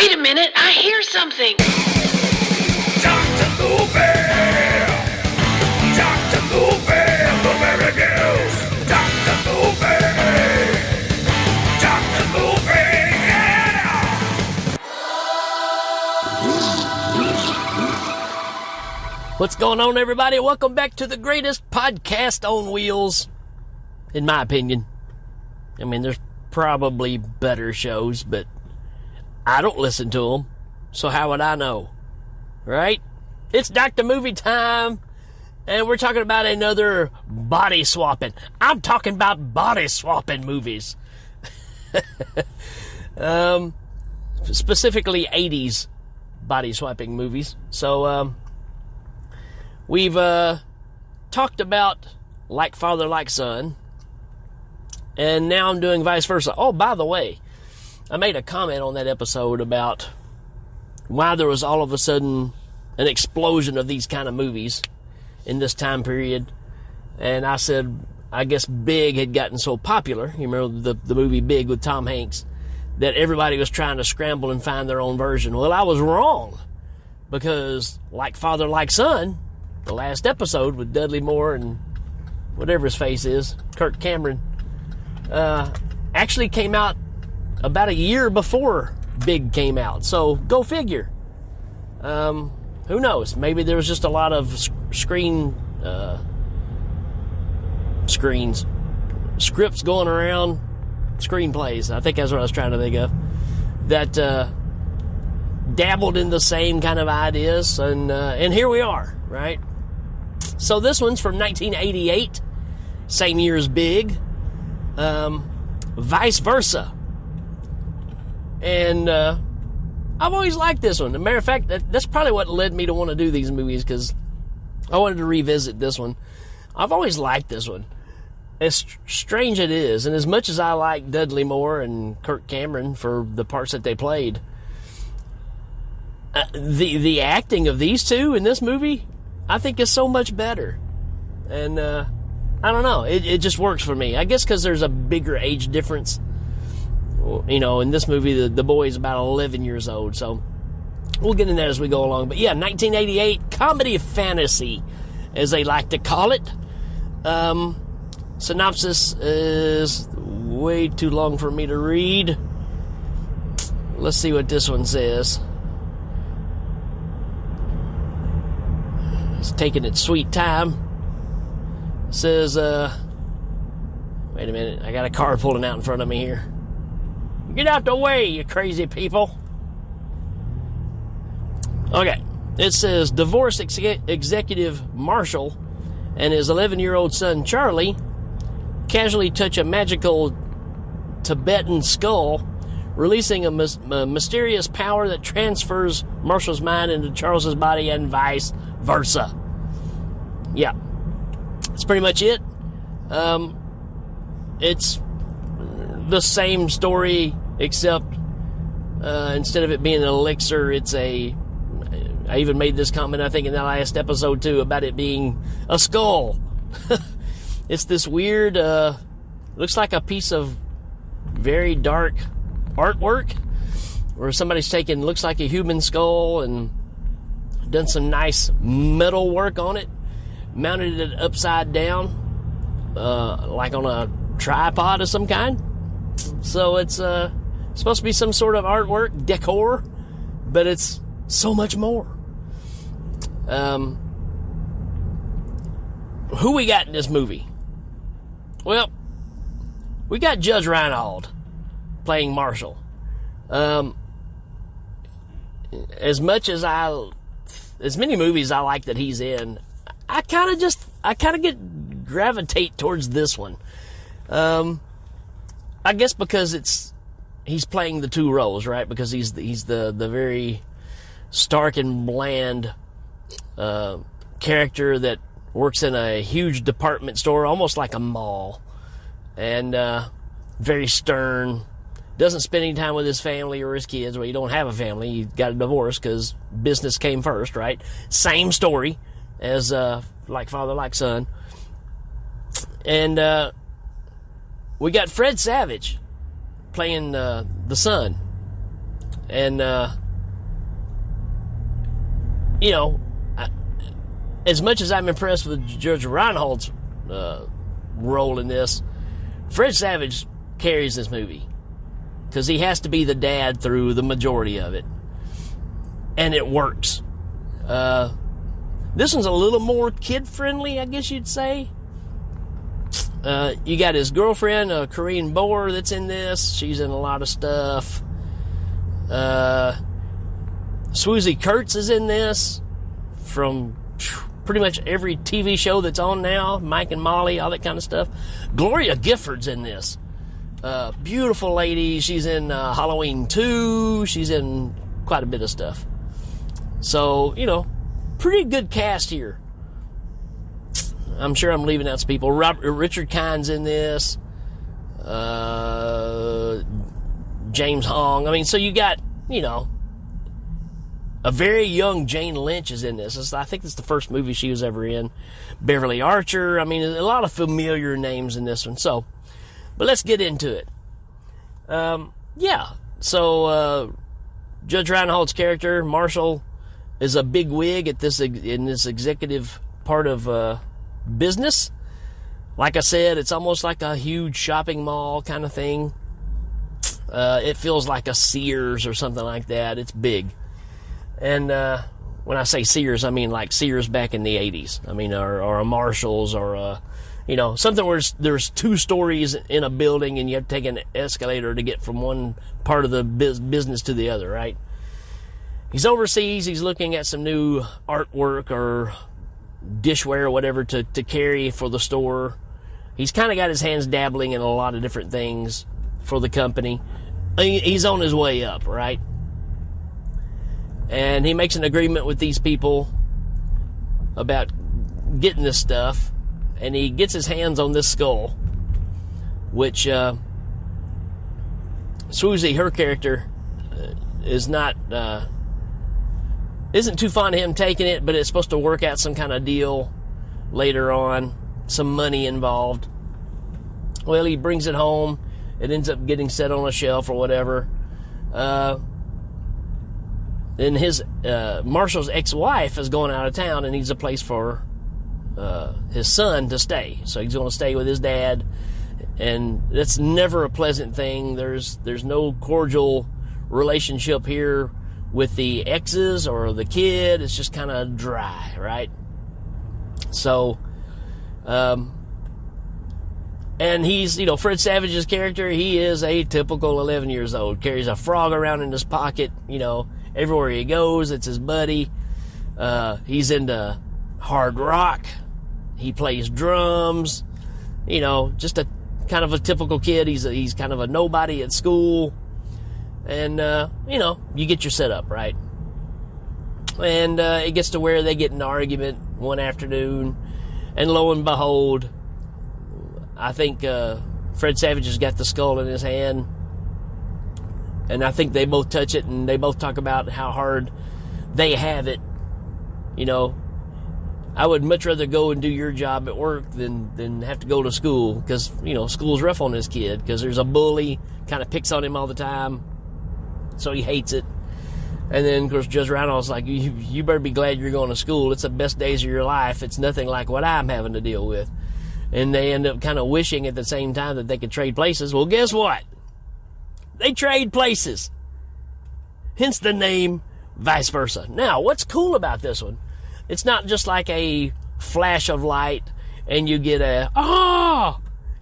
Wait a minute, I hear something. Dr. Movie! Dr. Movie! Blueberry News! Dr. Movie! Dr. Movie! Yeah! What's going on, everybody? Welcome back to the greatest podcast on wheels, in my opinion. I mean, there's probably better shows, but I don't listen to them, so how would I know? Right? It's Dr. Movie time, and we're talking about another body swapping. I'm talking about body swapping movies. Specifically 80s body swapping movies. So, we've talked about Like Father, Like Son, and now I'm doing vice versa. Oh, by the way, I made a comment on that episode about why there was all of a sudden an explosion of these kind of movies in this time period. And I said, I guess Big had gotten so popular, you remember the movie Big with Tom Hanks, that everybody was trying to scramble and find their own version. Well, I was wrong, because Like Father, Like Son, the last episode with Dudley Moore and whatever his face is, Kirk Cameron, actually came out about a year before Big came out. So go figure. Who knows? Maybe there was just a lot of scripts going around, screenplays, I think that's what I was trying to think of, that dabbled in the same kind of ideas, and here we are, right? So this one's from 1988, same year as Big, vice versa. And I've always liked this one. As a matter of fact, that's probably what led me to want to do these movies, because I wanted to revisit this one. I've always liked this one. As strange it is, and as much as I like Dudley Moore and Kirk Cameron for the parts that they played, the acting of these two in this movie, I think, is so much better. And I don't know, it just works for me. I guess because there's a bigger age difference. You know, in this movie, the boy's about 11 years old, so we'll get into that as we go along. But yeah, 1988, comedy fantasy, as they like to call it. Synopsis is way too long for me to read. Let's see what this one says. It's taking its sweet time. It says, wait a minute, I got a car pulling out in front of me here. Get out the way, you crazy people. Okay, it says, divorce executive Marshall and his 11-year-old son Charlie casually touch a magical Tibetan skull, releasing a mysterious power that transfers Marshall's mind into Charles's body and vice versa. Yeah, that's pretty much it. It's the same story, except instead of it being an elixir, it's I even made this comment, I think, in that last episode too, about it being a skull. It's this weird, looks like a piece of very dark artwork, where somebody's taken, looks like a human skull, and done some nice metal work on it, mounted it upside down, like on a tripod of some kind. So it's supposed to be some sort of artwork, decor, but it's so much more. Who we got in this movie? Well, we got Judge Reinhold playing Marshall. As many movies I like that he's in, I kind of gravitate towards this one. I guess because he's playing the two roles, right? Because he's the very stark and bland character that works in a huge department store, almost like a mall, and very stern. Doesn't spend any time with his family or his kids. Well, he don't have a family. He got a divorce because business came first, right? Same story as Like Father, Like Son. And we got Fred Savage playing the son. And, you know, as much as I'm impressed with Judge Reinhold's role in this, Fred Savage carries this movie because he has to be the dad through the majority of it, and it works. This one's a little more kid-friendly, I guess you'd say. You got his girlfriend, Corinne Bohr, that's in this. She's in a lot of stuff. Swoozie Kurtz is in this from pretty much every TV show that's on now. Mike and Molly, all that kind of stuff. Gloria Gifford's in this. Beautiful lady. She's in Halloween 2. She's in quite a bit of stuff. So, you know, pretty good cast here. I'm sure I'm leaving out some people. Richard Kine's in this. James Hong. I mean, so you got, you know, a very young Jane Lynch is in this. I think it's the first movie she was ever in. Beverly Archer. I mean, a lot of familiar names in this one. So, but let's get into it. Yeah. So, Judge Reinhold's character, Marshall, is a big wig at in this executive part of business. Like I said, it's almost like a huge shopping mall kind of thing. It feels like a Sears or something like that. It's big. And when I say Sears, I mean like Sears back in the 80s. I mean, or a Marshall's, or you know, something where there's 2 stories in a building and you have to take an escalator to get from one part of the business to the other, right? He's overseas. He's looking at some new artwork or dishware or whatever to carry for the store. He's kind of got his hands dabbling in a lot of different things for the company. He's on his way up, right? And he makes an agreement with these people about getting this stuff, and he gets his hands on this skull, which Swoozie, her character, isn't too fond of him taking it, but it's supposed to work out some kind of deal later on, some money involved. Well, he brings it home. It ends up getting set on a shelf or whatever. Then his Marshall's ex-wife is going out of town and needs a place for his son to stay. So he's going to stay with his dad, and that's never a pleasant thing. There's no cordial relationship here with the exes or the kid. It's just kind of dry, right? So, and he's, you know, Fred Savage's character, he is a typical 11 years old. Carries a frog around in his pocket, you know, everywhere he goes, it's his buddy. He's into hard rock. He plays drums. You know, just a kind of a typical kid. He's kind of a nobody at school. And, you know, you get your setup, right? And it gets to where they get in an argument one afternoon. And lo and behold, I think Fred Savage has got the skull in his hand. And I think they both touch it, and they both talk about how hard they have it. You know, I would much rather go and do your job at work than have to go to school, because, you know, school's rough on this kid, because there's a bully, kind of picks on him all the time, so he hates it. And then, of course, Judge Reinhold's like, you better be glad you're going to school. It's the best days of your life. It's nothing like what I'm having to deal with. And they end up kind of wishing at the same time that they could trade places. Well, guess what? They trade places. Hence the name Vice Versa. Now, what's cool about this one? It's not just like a flash of light and you get a,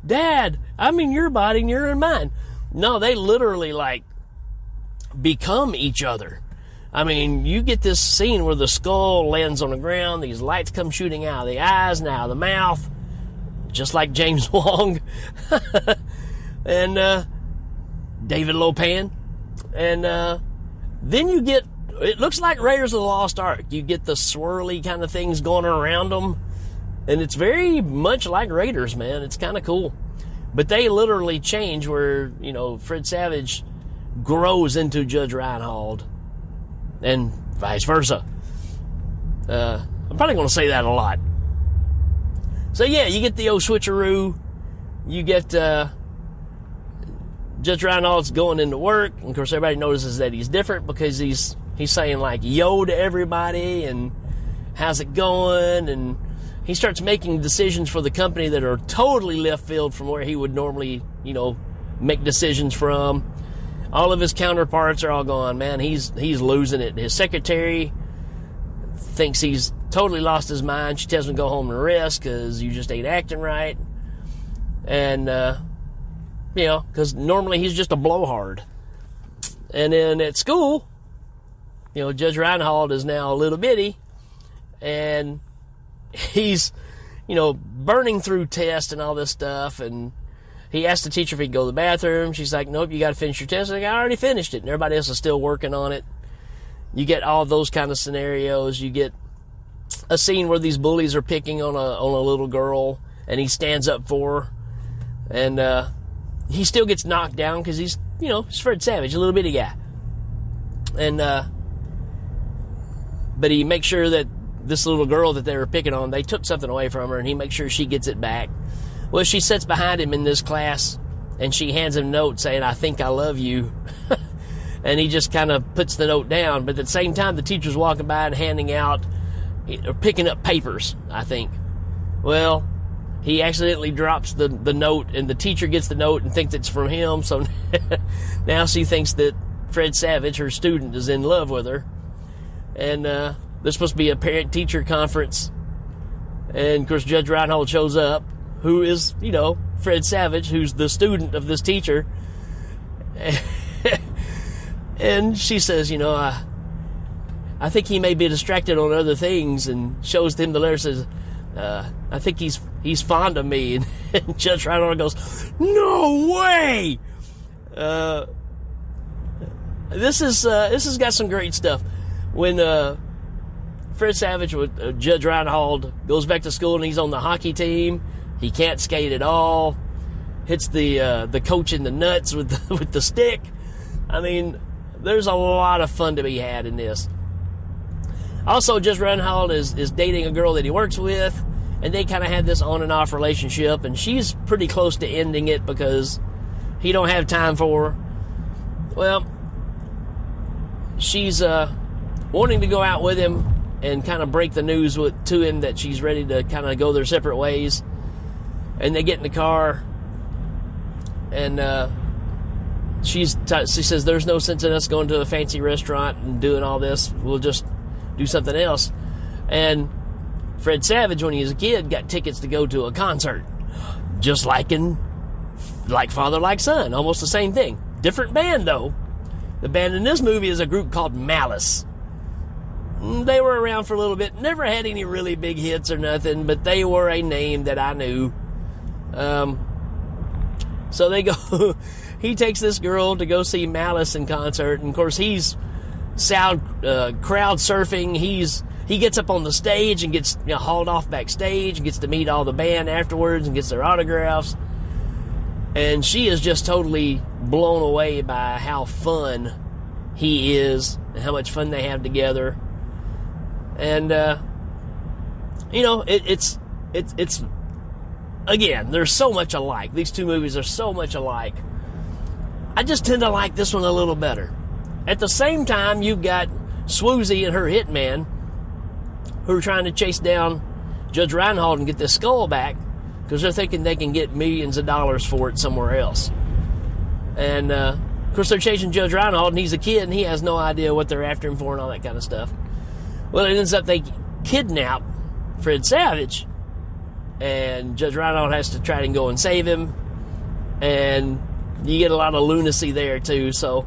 Dad, I'm in your body and you're in mine. No, they literally, like, become each other. I mean, you get this scene where the skull lands on the ground, these lights come shooting out of the eyes, now the mouth, just like James Wong. And, David Lopan. And then you get, it looks like Raiders of the Lost Ark. You get the swirly kind of things going around them. And it's very much like Raiders, man. It's kind of cool. But they literally change where, you know, Fred Savage grows into Judge Reinhold and vice versa. I'm probably going to say that a lot. So, yeah, you get the old switcheroo. You get Judge Reinhold's going into work, and of course everybody notices that he's different because he's saying like yo to everybody and how's it going, and he starts making decisions for the company that are totally left field from where he would normally, make decisions from. All of his counterparts are all going, man, he's losing it. His secretary thinks he's totally lost his mind. She tells him to go home and rest because you just ain't acting right. And, because normally he's just a blowhard. And then at school, Judge Reinhold is now a little bitty, and he's, burning through tests and all this stuff, and he asked the teacher if he could go to the bathroom. She's like, nope, you got to finish your test. Like, I already finished it, and everybody else is still working on it. You get all those kind of scenarios. You get a scene where these bullies are picking on a little girl, and he stands up for her, and he still gets knocked down because he's Fred Savage, a little bitty guy, and but he makes sure that this little girl that they were picking on, they took something away from her, and he makes sure she gets it back. Well, she sits behind him in this class, and she hands him a note saying, I think I love you. And he just kind of puts the note down. But at the same time, the teacher's walking by and handing out, or picking up papers, I think. Well, he accidentally drops the note, and the teacher gets the note and thinks it's from him. So now she thinks that Fred Savage, her student, is in love with her. And there's supposed to be a parent-teacher conference. And, of course, Judge Reinhold shows up, who is, Fred Savage, who's the student of this teacher. And she says, I think he may be distracted on other things, and shows him the letter, says, I think he's fond of me. And Judge Reinhold goes, no way! This has got some great stuff. When Fred Savage with Judge Reinhold goes back to school and he's on the hockey team, he can't skate at all. Hits the coach in the nuts with the stick. I mean, there's a lot of fun to be had in this. Also, Judge Reinhold is dating a girl that he works with, and they kind of had this on and off relationship, and she's pretty close to ending it because he don't have time for her. Well, she's wanting to go out with him and kind of break the news to him that she's ready to kind of go their separate ways. And they get in the car, and she says, there's no sense in us going to a fancy restaurant and doing all this. We'll just do something else. And Fred Savage, when he was a kid, got tickets to go to a concert. Just like Father Like Son. Almost the same thing. Different band, though. The band in this movie is a group called Malice. They were around for a little bit. Never had any really big hits or nothing, but they were a name that I knew. So they go, he takes this girl to go see Malice in concert, and of course he's crowd surfing. He gets up on the stage and gets hauled off backstage and gets to meet all the band afterwards and gets their autographs. And she is just totally blown away by how fun he is and how much fun they have together. And it's again, they're so much alike. These two movies are so much alike. I just tend to like this one a little better. At the same time, you've got Swoozie and her hitman who are trying to chase down Judge Reinhold and get this skull back because they're thinking they can get millions of dollars for it somewhere else. And, of course, they're chasing Judge Reinhold, and he's a kid, and he has no idea what they're after him for and all that kind of stuff. Well, it ends up they kidnap Fred Savage, and Judge Reinhold has to try and go and save him, and you get a lot of lunacy there, too. So,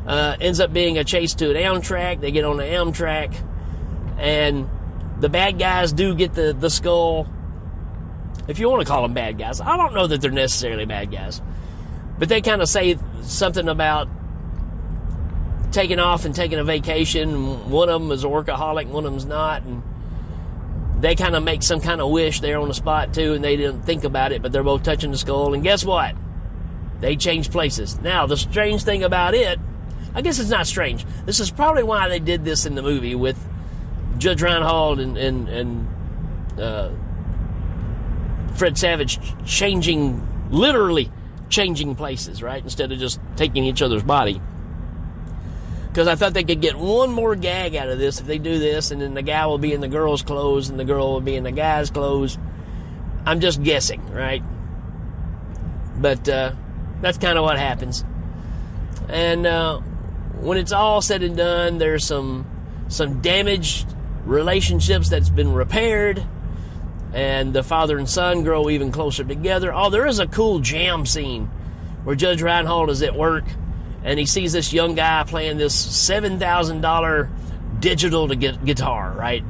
ends up being a chase to an Amtrak. They get on the Amtrak, and the bad guys do get the skull. If you want to call them bad guys. I don't know that they're necessarily bad guys. But they kind of say something about taking off and taking a vacation. One of them is a workaholic, one of them's not. And they kind of make some kind of wish there on the spot, too, and they didn't think about it, but they're both touching the skull. And guess what? They change places. Now, the strange thing about it, I guess it's not strange. This is probably why they did this in the movie with Judge Reinhold and Fred Savage changing, literally changing places, right? Instead of just taking each other's body. Because I thought they could get one more gag out of this if they do this, and then the guy will be in the girl's clothes and the girl will be in the guy's clothes. I'm just guessing, right? But that's kind of what happens. And when it's all said and done, there's some damaged relationships that's been repaired, and the father and son grow even closer together. Oh, there is a cool jam scene where Judge Reinhold is at work, and he sees this young guy playing this $7,000 digital guitar, right?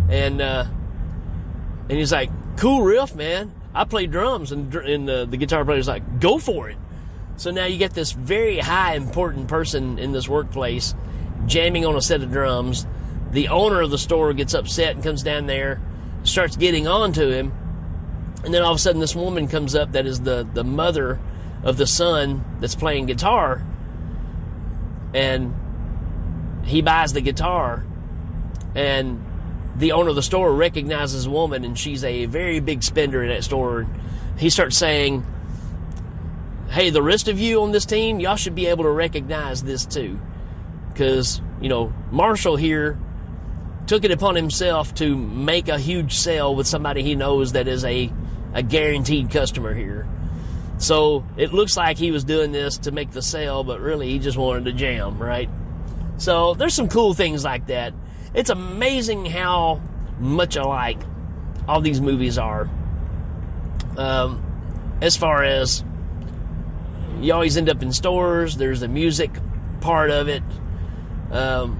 And he's like, cool riff, man. I play drums. And the guitar player's like, go for it. So now you get this very high important person in this workplace jamming on a set of drums. The owner of the store gets upset and comes down there, starts getting on to him. And then all of a sudden this woman comes up that is the mother of the son that's playing guitar. And he buys the guitar. And the owner of the store recognizes a woman, and she's a very big spender in that store. He starts saying, hey, the rest of you on this team, y'all should be able to recognize this too. Because, Marshall here took it upon himself to make a huge sale with somebody he knows that is a guaranteed customer here. So it looks like he was doing this to make the sale, but really he just wanted to jam, right? So there's some cool things like that. It's amazing how much alike all these movies are. As far as you always end up in stores, there's the music part of it. Of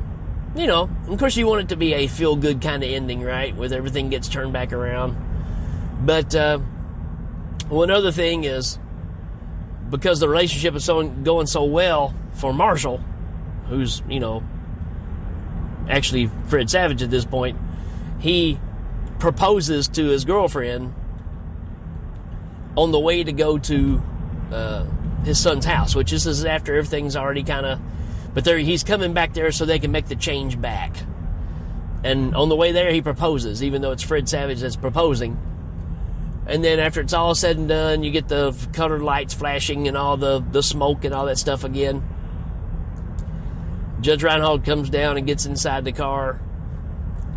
course you want it to be a feel-good kind of ending, right? With everything gets turned back around. But one other thing is, because the relationship is going so well for Marshall, who's, actually Fred Savage at this point, he proposes to his girlfriend on the way to go to his son's house, which this is after everything's already kind of... But he's coming back there so they can make the change back. And on the way there, he proposes, even though it's Fred Savage that's proposing. And then after it's all said and done, you get the colored lights flashing and all the smoke and all that stuff again. Judge Reinhold comes down and gets inside the car,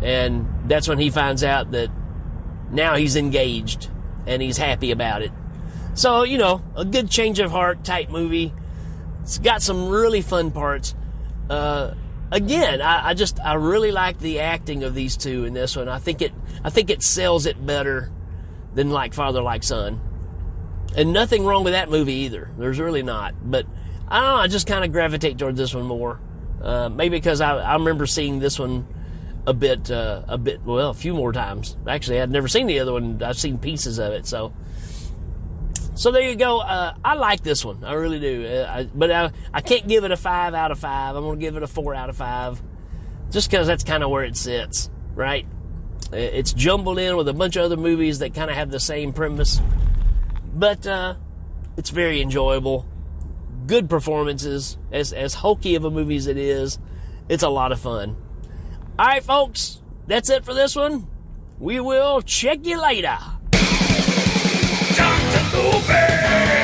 and that's when he finds out that now he's engaged, and he's happy about it. So, a good change of heart type movie. It's got some really fun parts. Again, I really like the acting of these two in this one. I think it sells it better than Like Father, Like Son. And nothing wrong with that movie either. There's really not. But I don't know, I just kind of gravitate towards this one more. Maybe because I remember seeing this one a few more times. Actually, I'd never seen the other one. I've seen pieces of it. So there you go. I like this one. I really do. But I can't give it a 5 out of 5. I'm going to give it a 4 out of 5. Just because that's kind of where it sits, right? It's jumbled in with a bunch of other movies that kind of have the same premise. But it's very enjoyable. Good performances. As hokey of a movie as it is, it's a lot of fun. All right, folks. That's it for this one. We will check you later. Dr. Movie!